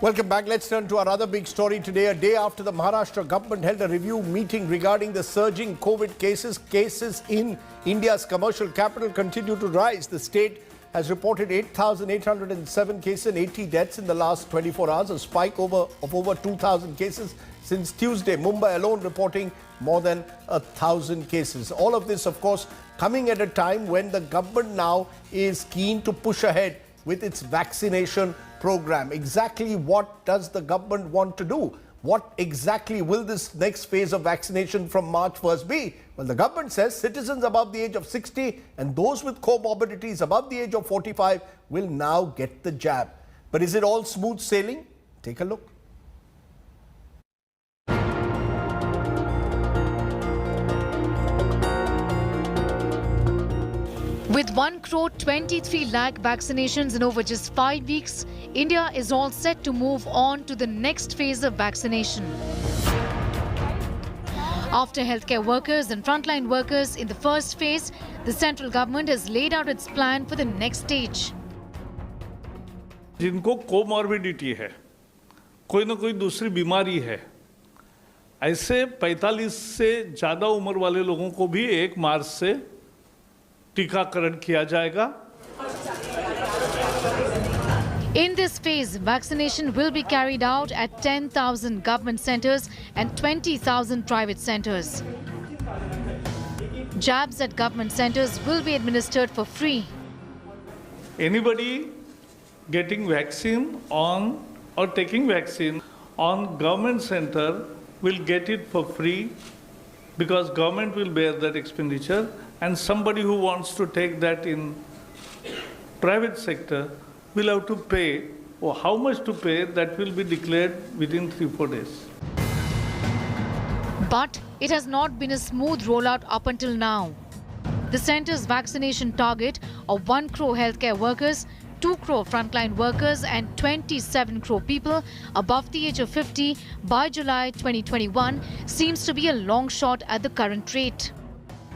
Welcome back. Let's turn to our other big story today. A day after the Maharashtra government held a review meeting regarding the surging COVID cases, cases in India's commercial capital continue to rise. The state has reported 8,807 cases and 80 deaths in the last 24 hours, a spike of over 2,000 cases since Tuesday. Mumbai alone reporting more than 1,000 cases. All of this, of course, coming at a time when the government now is keen to push ahead with its vaccination program. Exactly what does the government want to do? What exactly will this next phase of vaccination from March 1st be? Well, the government says citizens above the age of 60 and those with comorbidities above the age of 45 will now get the jab. But is it all smooth sailing? Take a look. With 1,23 lakh vaccinations in over just 5 weeks, India is all set to move on to the next phase of vaccination. After healthcare workers and frontline workers in the first phase, the central government has laid out its plan for the next stage. जिनको comorbidity है, कोई ना कोई दूसरी बीमारी है, ऐसे 45 से ज़्यादा उम्र वाले लोगों को भी 1 मार्च से टीकाकरण किया जाएगा. In this phase, vaccination will be carried out at 10,000 government centers and 20,000 private centers. Jabs at government centers will be administered for free. Anybody getting vaccine on or taking vaccine on government center will get it for free because government will bear that expenditure, and somebody who wants to take that in private sector will have to pay, or how much to pay, that will be declared within 3-4 days. But it has not been a smooth rollout up until now. The centre's vaccination target of 1 crore healthcare workers, 2 crore frontline workers and 27 crore people above the age of 50 by July 2021 seems to be a long shot at the current rate.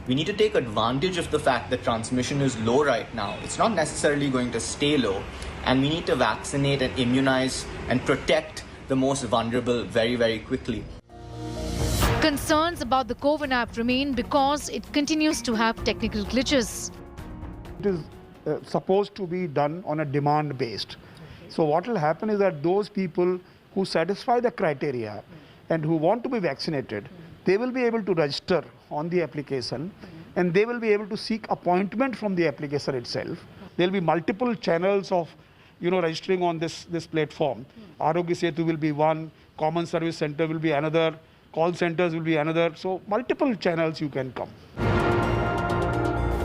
We need to take advantage of the fact that transmission is low right now. It's not necessarily going to stay low, and we need to vaccinate and immunize and protect the most vulnerable very, very quickly. Concerns about the COVID app remain because it continues to have technical glitches. It is supposed to be done on a demand based. So what will happen is that those people who satisfy the criteria and who want to be vaccinated, they will be able to register on the application and they will be able to seek appointment from the application itself. There will be multiple channels of registering on this platform. Arogya Setu will be one, Common Service Center will be another, call centers will be another. So multiple channels you can come.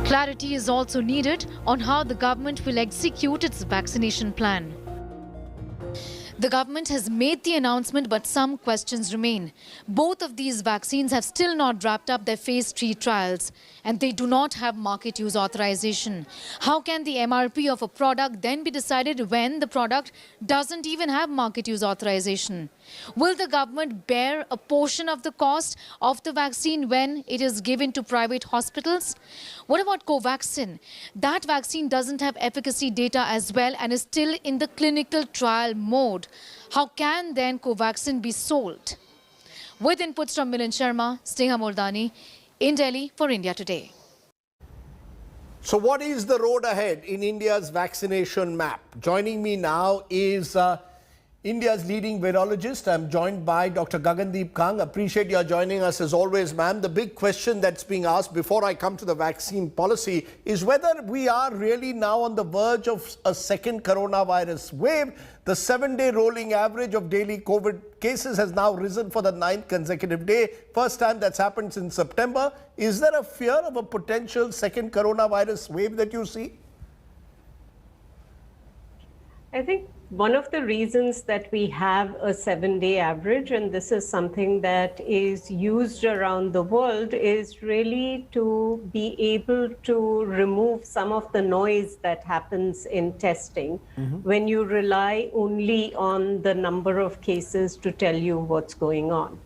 Clarity is also needed on how the government will execute its vaccination plan. The government has made the announcement, but some questions remain. Both of these vaccines have still not wrapped up their phase 3 trials, and they do not have market use authorization. How can the MRP of a product then be decided when the product doesn't even have market use authorization? Will the government bear a portion of the cost of the vaccine when it is given to private hospitals? What about Covaxin? That vaccine doesn't have efficacy data as well and is still in the clinical trial mode. How can then Covaxin be sold? With inputs from Milind Sharma, Sneha Mordani, in Delhi for India Today. So what is the road ahead in India's vaccination map? Joining me now is India's leading virologist. I'm joined by Dr Gagandeep Kang. Appreciate your joining us as always, ma'am. The big question that's being asked before I come to the vaccine policy is whether we are really now on the verge of a second coronavirus wave. The 7-day rolling average of daily COVID cases has now risen for the 9th consecutive day. First time that's happened since September. Is there a fear of a potential second coronavirus wave that you see? I think one of the reasons that we have a 7-day average, and this is something that is used around the world, is really to be able to remove some of the noise that happens in testing when you rely only on the number of cases to tell you what's going on.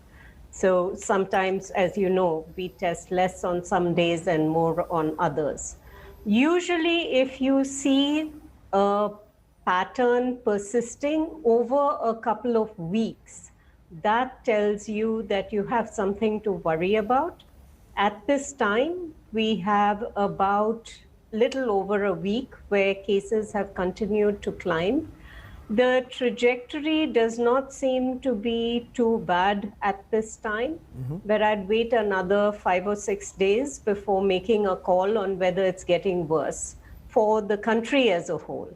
So sometimes, as you know, we test less on some days and more on others. Usually, if you see a pattern persisting over a couple of weeks, that tells you that you have something to worry about. At this time, we have about little over a week where cases have continued to climb. The trajectory does not seem to be too bad at this time, but I'd wait another 5 or 6 days before making a call on whether it's getting worse for the country as a whole.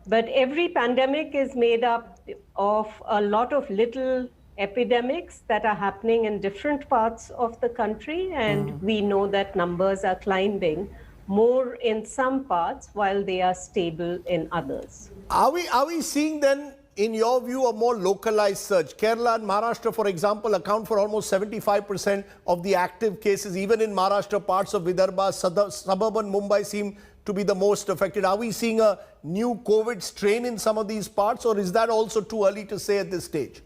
But every pandemic is made up of a lot of little epidemics that are happening in different parts of the country, and we know that numbers are climbing more in some parts while they are stable in others. Are we seeing then, in your view, a more localized surge? Kerala and Maharashtra, for example, account for almost 75% of the active cases. Even in Maharashtra, parts of Vidarbha, suburban Mumbai seem to be the most affected. Are we seeing a new COVID strain in some of these parts, or is that also too early to say at this stage?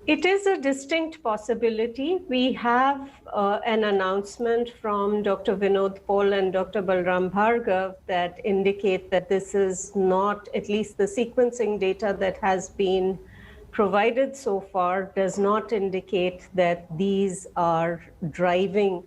It is a distinct possibility. We have an announcement from Dr. Vinod Paul and Dr. Balram Bhargav that indicate that this is not, at least the sequencing data that has been provided so far does not indicate that these are driving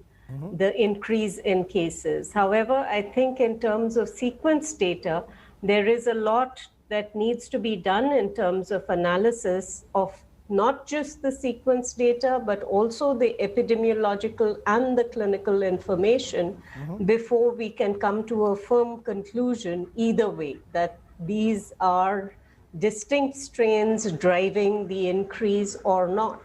the increase in cases. However, I think in terms of sequence data, there is a lot that needs to be done in terms of analysis of not just the sequence data, but also the epidemiological and the clinical information before we can come to a firm conclusion either way, that these are distinct strains driving the increase or not.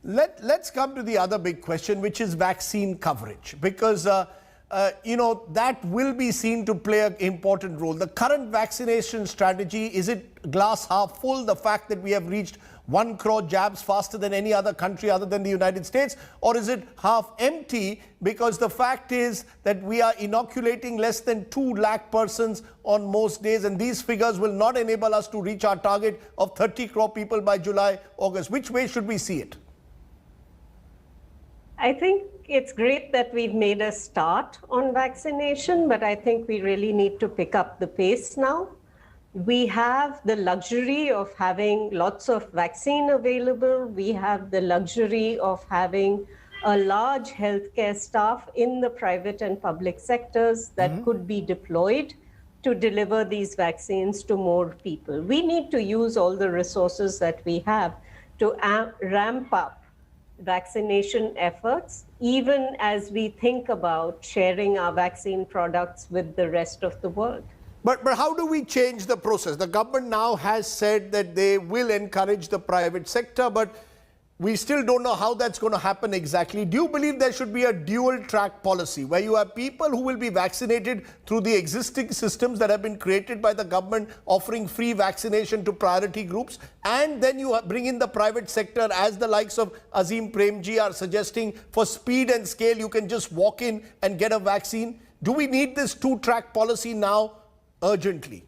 Let's come to the other big question, which is vaccine coverage, because that will be seen to play an important role. The current vaccination strategy, is it glass half full? The fact that we have reached 1 crore jabs faster than any other country other than the United States, or is it half empty? Because the fact is that we are inoculating less than 2 lakh persons on most days, and these figures will not enable us to reach our target of 30 crore people by July, August. Which way should we see it? I think it's great that we've made a start on vaccination, but I think we really need to pick up the pace now. We have the luxury of having lots of vaccine available. We have the luxury of having a large healthcare staff in the private and public sectors that could be deployed to deliver these vaccines to more people. We need to use all the resources that we have to ramp up vaccination efforts, even as we think about sharing our vaccine products with the rest of the world. But how do we change the process? The government now has said that they will encourage the private sector, but we still don't know how that's going to happen exactly. Do you believe there should be a dual track policy where you have people who will be vaccinated through the existing systems that have been created by the government offering free vaccination to priority groups, and then you bring in the private sector, as the likes of Azim Premji are suggesting, for speed and scale, you can just walk in and get a vaccine? Do we need this two-track policy now urgently?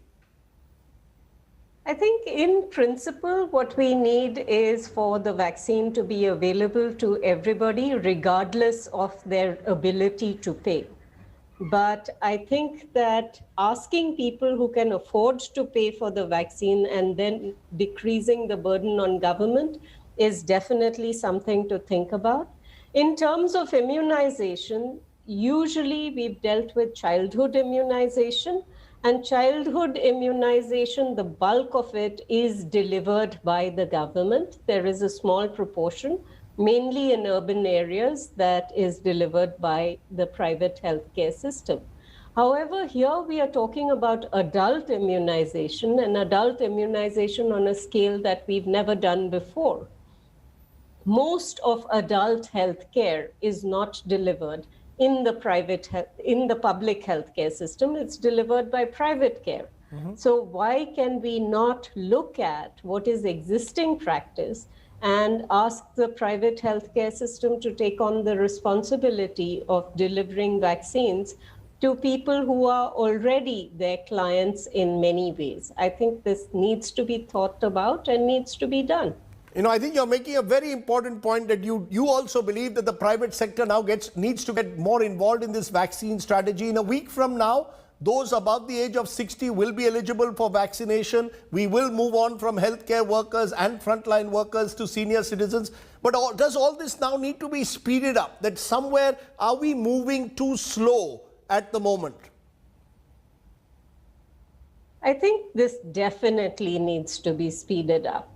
I think in principle, what we need is for the vaccine to be available to everybody, regardless of their ability to pay. But I think that asking people who can afford to pay for the vaccine and then decreasing the burden on government is definitely something to think about. In terms of immunization, usually we've dealt with childhood immunization. And childhood immunization, the bulk of it is delivered by the government. There is a small proportion, mainly in urban areas, that is delivered by the private healthcare system. However, here we are talking about adult immunization, and adult immunization on a scale that we've never done before. Most of adult healthcare is not delivered in the public healthcare system. It's delivered by private care. So why can we not look at what is existing practice and ask the private healthcare system to take on the responsibility of delivering vaccines to people who are already their clients in many ways? I think this needs to be thought about and needs to be done. You know, I think you're making a very important point that you also believe that the private sector now needs to get more involved in this vaccine strategy. In a week from now, those above the age of 60 will be eligible for vaccination. We will move on from healthcare workers and frontline workers to senior citizens. But does all this now need to be speeded up? That somewhere, are we moving too slow at the moment? I think this definitely needs to be speeded up.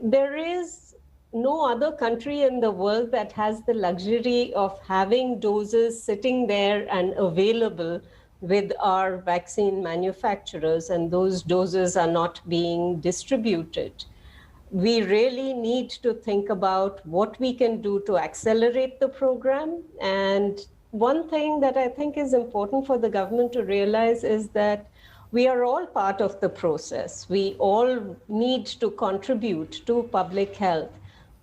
There is no other country in the world that has the luxury of having doses sitting there and available with our vaccine manufacturers, and those doses are not being distributed. We really need to think about what we can do to accelerate the program. And one thing that I think is important for the government to realize is that we are all part of the process. We all need to contribute to public health,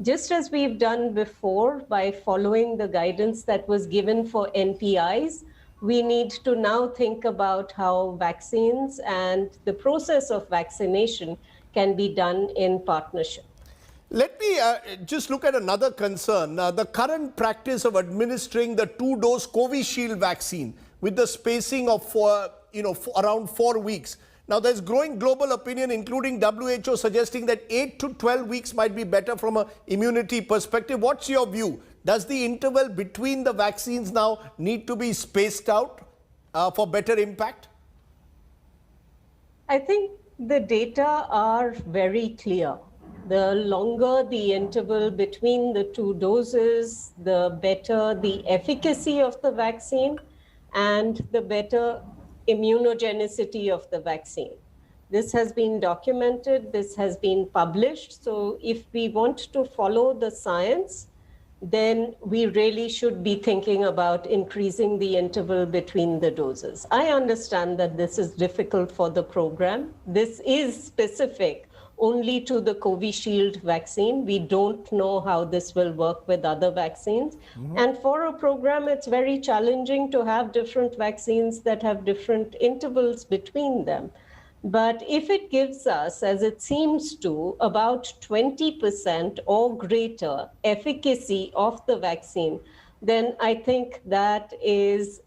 just as we've done before by following the guidance that was given for NPIs. We need to now think about how vaccines and the process of vaccination can be done in partnership. Let me just look at another concern. The current practice of administering the 2-dose Covishield vaccine with the spacing of around 4 weeks. Now, there's growing global opinion, including WHO, suggesting that 8 to 12 weeks might be better from an immunity perspective. What's your view? Does the interval between the vaccines now need to be spaced out for better impact? I think the data are very clear. The longer the interval between the 2 doses, the better the efficacy of the vaccine and the better immunogenicity of the vaccine. This has been documented, this has been published. So if we want to follow the science, then we really should be thinking about increasing the interval between the doses. I understand that this is difficult for the program. This is specific only to the Covishield vaccine. We don't know how this will work with other vaccines. And for a program, it's very challenging to have different vaccines that have different intervals between them. But if it gives us, as it seems to, about 20% or greater efficacy of the vaccine, then I think that is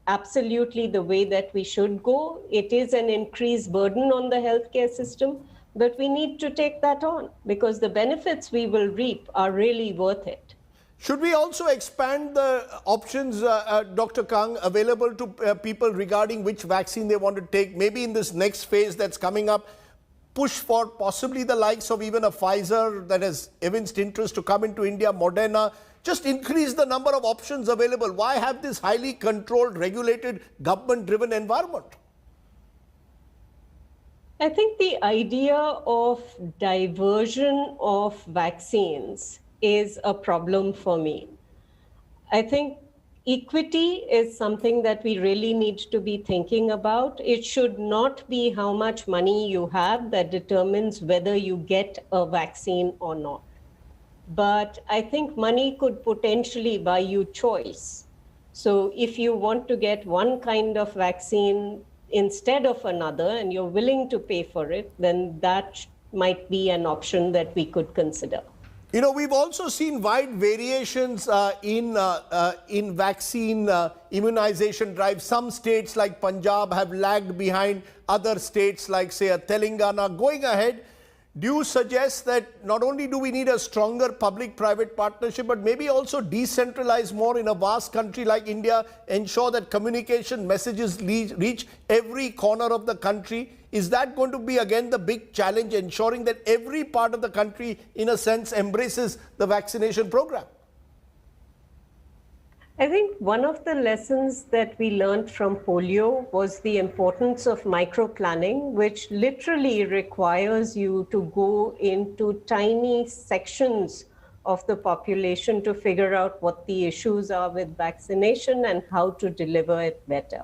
absolutely the way that we should go. It is an increased burden on the healthcare system, but we need to take that on because the benefits we will reap are really worth it. Should we also expand the options, Dr. Kang, available to people regarding which vaccine they want to take? Maybe in this next phase that's coming up, push for possibly the likes of even a Pfizer that has evinced interest to come into India, Moderna. Just increase the number of options available. Why have this highly controlled, regulated, government-driven environment? I think the idea of diversion of vaccines is a problem for me. I think equity is something that we really need to be thinking about. It should not be how much money you have that determines whether you get a vaccine or not. But I think money could potentially buy you choice. So if you want to get one kind of vaccine instead of another and you're willing to pay for it, then that might be an option that we could consider. You know, we've also seen wide variations in vaccine immunization drives. Some states like Punjab have lagged behind other states like, say, Telangana. Going ahead, do you suggest that not only do we need a stronger public-private partnership, but maybe also decentralize more in a vast country like India, ensure that communication messages reach every corner of the country? Is that going to be, again, the big challenge, ensuring that every part of the country, in a sense, embraces the vaccination program? I think one of the lessons that we learned from polio was the importance of micro-planning, which literally requires you to go into tiny sections of the population to figure out what the issues are with vaccination and how to deliver it better.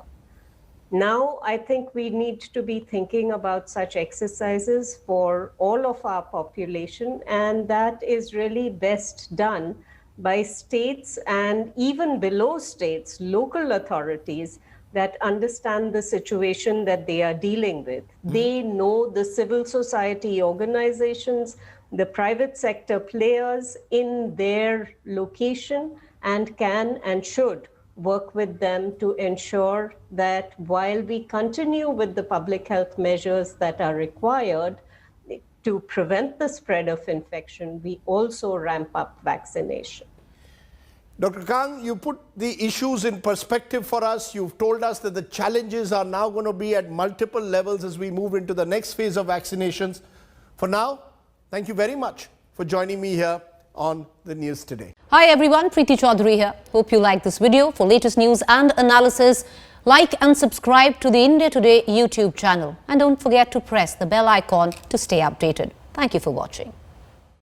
Now, I think we need to be thinking about such exercises for all of our population, and that is really best done by states and even below states, local authorities that understand the situation that they are dealing with. They know the civil society organizations, the private sector players in their location, and can and should work with them to ensure that while we continue with the public health measures that are required to prevent the spread of infection, we also ramp up vaccination. Dr. Kang, you put the issues in perspective for us. You've told us that the challenges are now going to be at multiple levels as we move into the next phase of vaccinations. For now, thank you very much for joining me here on the news today. Hi everyone, Preeti Chaudhary here. Hope you like this video. For latest news and analysis, like and subscribe to the India Today YouTube channel. And don't forget to press the bell icon to stay updated. Thank you for watching.